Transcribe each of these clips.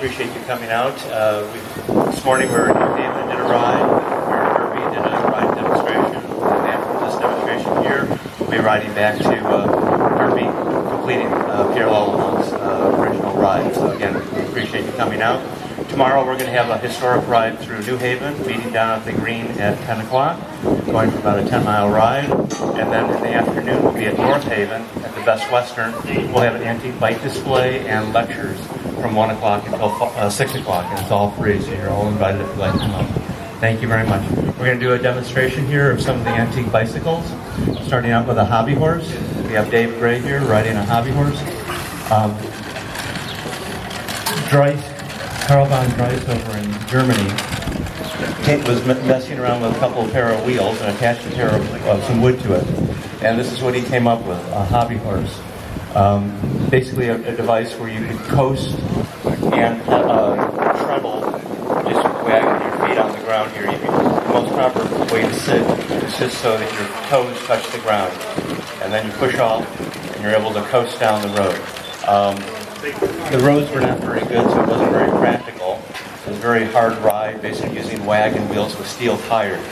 appreciate you coming out. This morning we were in New Haven, did a ride. We were in Derby, did a ride demonstration. And after this demonstration here, we'll be riding back to Derby, completing Pierre Lallemont's original ride. So again, we appreciate you coming out. Tomorrow we're going to have a historic ride through New Haven, meeting down at the Green at 10 o'clock, going for about a 10-mile ride. And then in the afternoon we'll be at North Haven at the Best Western. We'll have an antique bike display and lectures from 1 o'clock until 6 o'clock, and it's all free, so you're all invited if you'd like to come up. Thank you very much. We're going to do a demonstration here of some of the antique bicycles, starting out with a hobby horse. We have Dave Gray here riding a hobby horse. Karl von Dries over in Germany was messing around with a couple of pair of wheels and attached a pair of some wood to it. And this is what he came up with, a hobby horse. Basically a device where you could coast and treble, just wagging your feet on the ground here. The most proper way to sit is just so that your toes touch the ground. And then you push off and you're able to coast down the road. The roads were not very good, so it wasn't very practical. It was a very hard ride, basically using wagon wheels with steel tires.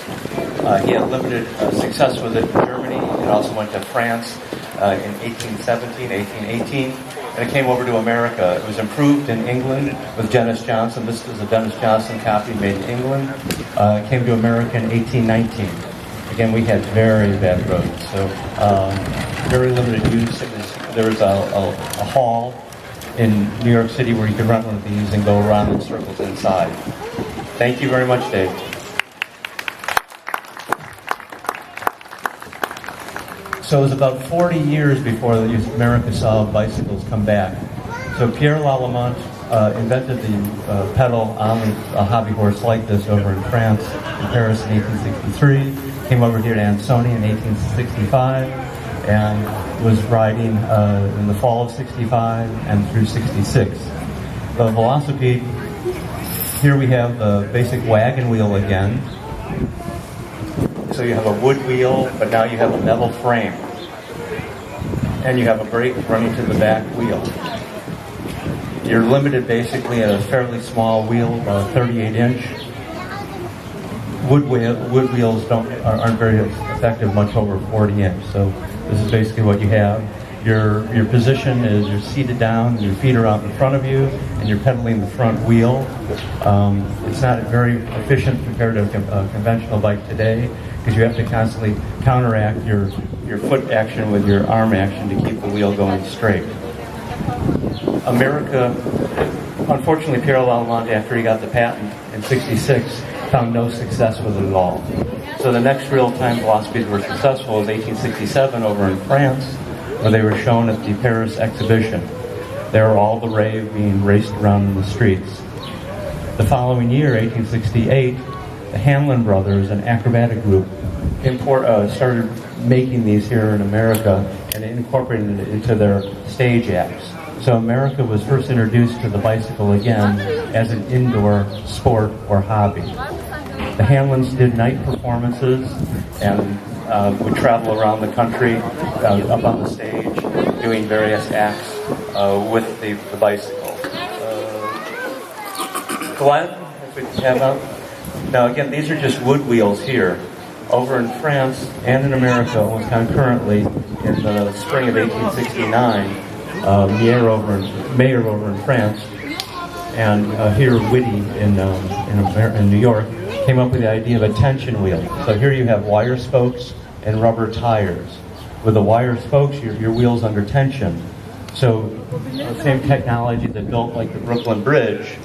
He had limited success with it in Germany. It also went to France in 1817, 1818, and it came over to America. It was improved in England with Dennis Johnson. This is a Dennis Johnson copy made in England. It came to America in 1819. Again, we had very bad roads, so very limited use. There was a hall in New York City where you could rent one of these and go around in circles inside. Thank you very much, Dave. So it was about 40 years before America saw bicycles come back. So Pierre Lallemont invented the pedal on a hobby horse like this over in France, in Paris in 1863, came over here to Ansonia in 1865, and was riding in the fall of 65 and through 66. The velocipede, here we have the basic wagon wheel again. So you have a wood wheel, but now you have a metal frame. And you have a brake running to the back wheel. You're limited basically at a fairly small wheel, 38-inch. Wood wheels aren't very effective, much over 40-inch. So this is basically what you have. Your position is you're seated down, your feet are out in front of you, and you're pedaling the front wheel. It's not very efficient compared to a conventional bike today, because you have to constantly counteract your foot action with your arm action to keep the wheel going straight. America, unfortunately, Pierre Lallemont, after he got the patent in 66, found no success with it at all. So the next real-time velocipedes were successful was 1867 over in France, where they were shown at the Paris exhibition. There were all the rave being raced around in the streets. The following year, 1868, the Hamlin brothers, an acrobatic group, started making these here in America and incorporating it into their stage acts. So America was first introduced to the bicycle again as an indoor sport or hobby. The Hamlins did night performances and would travel around the country up on the stage doing various acts with the bicycle. Glenn, if we can have up. Now again, these are just wood wheels here. Over in France and in America, almost concurrently, in the spring of 1869, Mayer over in France, and here Whitty in New York, came up with the idea of a tension wheel. So here you have wire spokes and rubber tires. With the wire spokes, your wheel's under tension. So the same technology that built like the Brooklyn Bridge,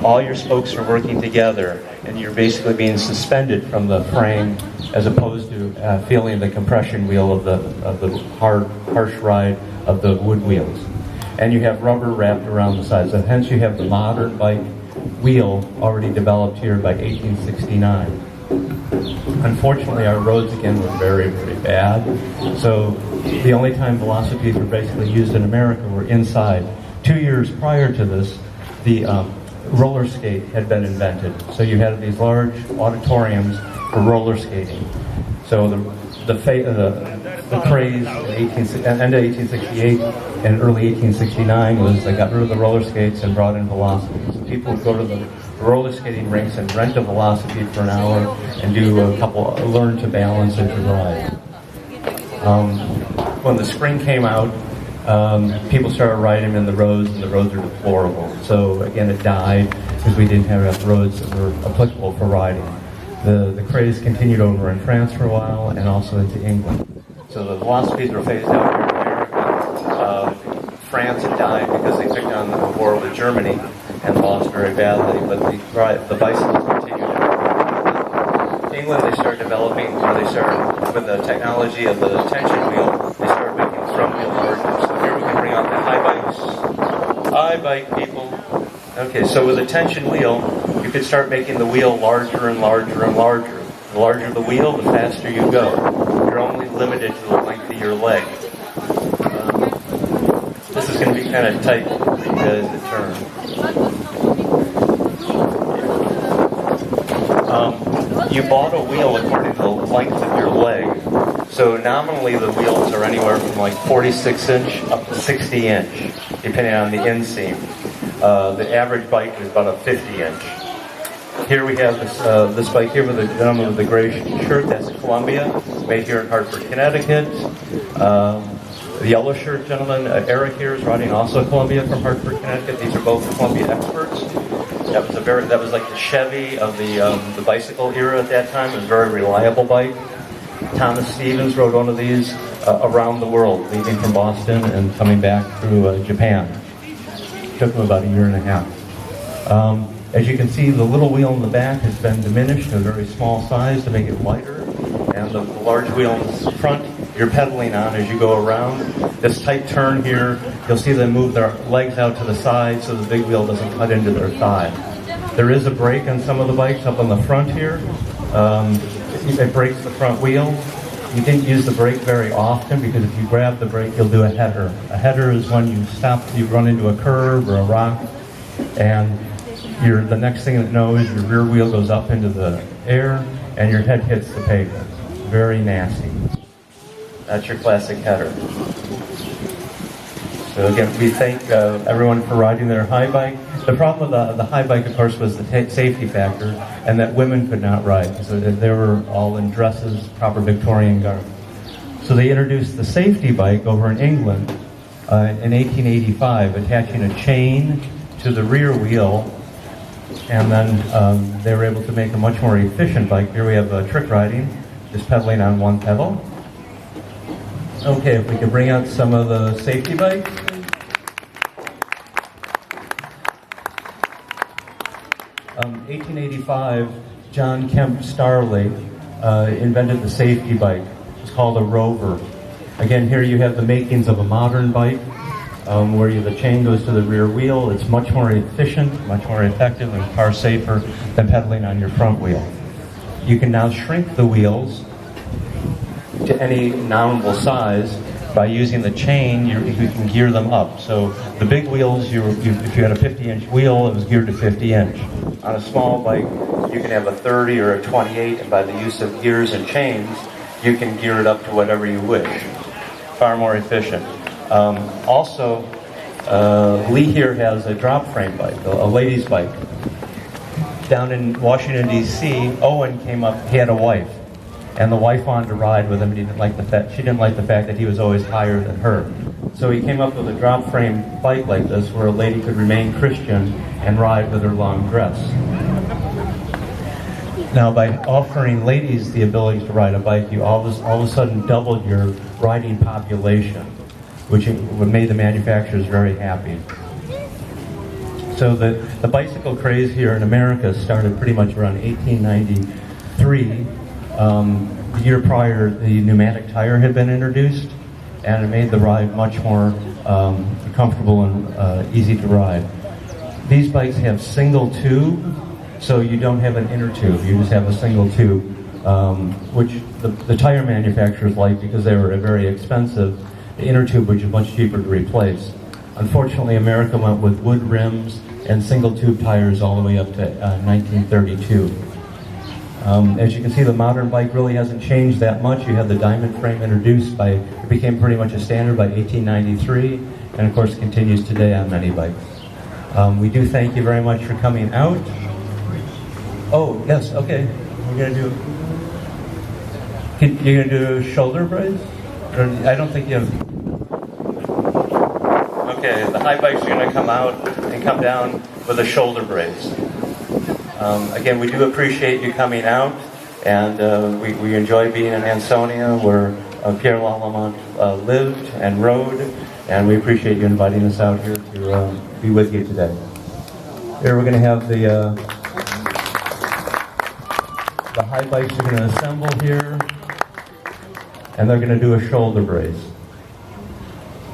all your spokes are working together, and you're basically being suspended from the frame, as opposed to feeling the compression wheel of the harsh ride of the wood wheels. And you have rubber wrapped around the sides. So hence you have the modern bike wheel already developed here by 1869. Unfortunately, our roads again were very, very bad. So the only time velocipedes were basically used in America were inside. 2 years prior to this, the roller skate had been invented. So you had these large auditoriums for roller skating. So the the craze in end of 1868 and early 1869 was they got rid of the roller skates and brought in velocipedes. So people would go to the roller skating rinks and rent a velocipede for an hour and learn to balance and to ride. When the spring came out, people started riding in the roads, and the roads are deplorable. So again, it died because we didn't have enough roads that were applicable for riding. The craze continued over in France for a while and also into England. So the velocipedes were phased out here in America. France had died because they took on the war with Germany and lost very badly, but the bicycles continued. In England, they started developing, with the technology of the tension wheel, they started making the front wheel larger. So here we can bring out the high bikes. High bike people. Okay, so with a tension wheel, you could start making the wheel larger and larger and larger. The larger the wheel, the faster you go. You're only limited to the length of your leg. This is going to be kind of tight as it turns. You bought a wheel according to the length of your leg. So nominally the wheels are anywhere from like 46 inch up to 60 inch, depending on the inseam. The average bike is about a 50 inch. Here we have this bike here with the gentleman with the gray shirt. That's a Columbia, made here in Hartford, Connecticut. The yellow shirt gentleman, Eric here, is riding also a Columbia from Hartford, Connecticut. These are both Columbia experts. That was like the Chevy of the bicycle era at that time. It was a very reliable bike. Thomas Stevens rode one of these around the world, leaving from Boston and coming back through Japan. It took him about a year and a half. As you can see, the little wheel in the back has been diminished to a very small size to make it lighter, and the large wheel in the front you're pedaling on as you go around. This tight turn here, you'll see them move their legs out to the side so the big wheel doesn't cut into their thigh. There is a brake on some of the bikes up on the front here. It brakes the front wheel. You didn't use the brake very often because if you grab the brake, you'll do a header. A header is when you run into a curve or a rock, and the next thing that knows, your rear wheel goes up into the air and your head hits the pavement. Very nasty. That's your classic header. So again, we thank everyone for riding their high bike. The problem with the high bike, of course, was the safety factor, and that women could not ride. So they were all in dresses, proper Victorian garb. So they introduced the safety bike over in England in 1885, attaching a chain to the rear wheel, and then they were able to make a much more efficient bike. Here we have trick riding, just pedaling on one pedal. Okay, if we could bring out some of the safety bikes. 1885, John Kemp Starley invented the safety bike. It's called a Rover. Again, here you have the makings of a modern bike, where the chain goes to the rear wheel. It's much more efficient, much more effective, and far safer than pedaling on your front wheel. You can now shrink the wheels to any nominal size by using the chain. You can gear them up. So the big wheels, if you had a 50-inch wheel, it was geared to 50-inch. On a small bike, you can have a 30 or a 28, and by the use of gears and chains, you can gear it up to whatever you wish. Far more efficient. Also, Lee here has a drop frame bike, a ladies' bike. Down in Washington, D.C., Owen came up, he had a wife, and the wife wanted to ride with him, and she didn't like the fact that he was always higher than her. So he came up with a drop frame bike like this, where a lady could remain Christian and ride with her long dress. Now, by offering ladies the ability to ride a bike, you all of a sudden doubled your riding population, which made the manufacturers very happy. So the bicycle craze here in America started pretty much around 1893. The year prior, the pneumatic tire had been introduced, and it made the ride much more comfortable and easy to ride. These bikes have single tube, so you don't have an inner tube. You just have a single tube, which the tire manufacturers liked because they were very expensive. The inner tube, which is much cheaper to replace. Unfortunately, America went with wood rims and single tube tires all the way up to 1932. As you can see, the modern bike really hasn't changed that much. You have the diamond frame introduced it became pretty much a standard by 1893, and of course continues today on many bikes. We do thank you very much for coming out. Oh, yes, okay. You're gonna do shoulder brace? Or, I don't think you have. Okay, the high bikes are gonna come out and come down with a shoulder brace. Again, we do appreciate you coming out, and we enjoy being in Ansonia, where Pierre Lallemont lived and rode, and we appreciate you inviting us out here to be with you today. Here we're going to have the high bikes are going to assemble here, and they're going to do a shoulder brace.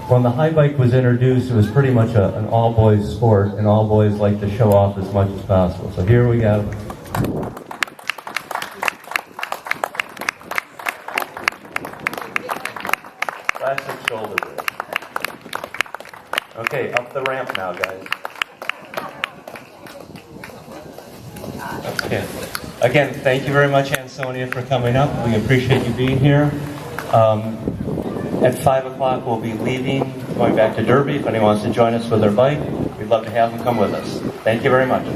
When the high bike was introduced, it was pretty much an all-boys sport, and all boys like to show off as much as possible. So here we go. Classic shoulder brace. Okay, up the ramp now, guys. Okay. Again, thank you very much, Ansonia, for coming up. We appreciate you being here. At 5 o'clock, we'll be leaving, going back to Derby. If anyone wants to join us with their bike, we'd love to have them come with us. Thank you very much.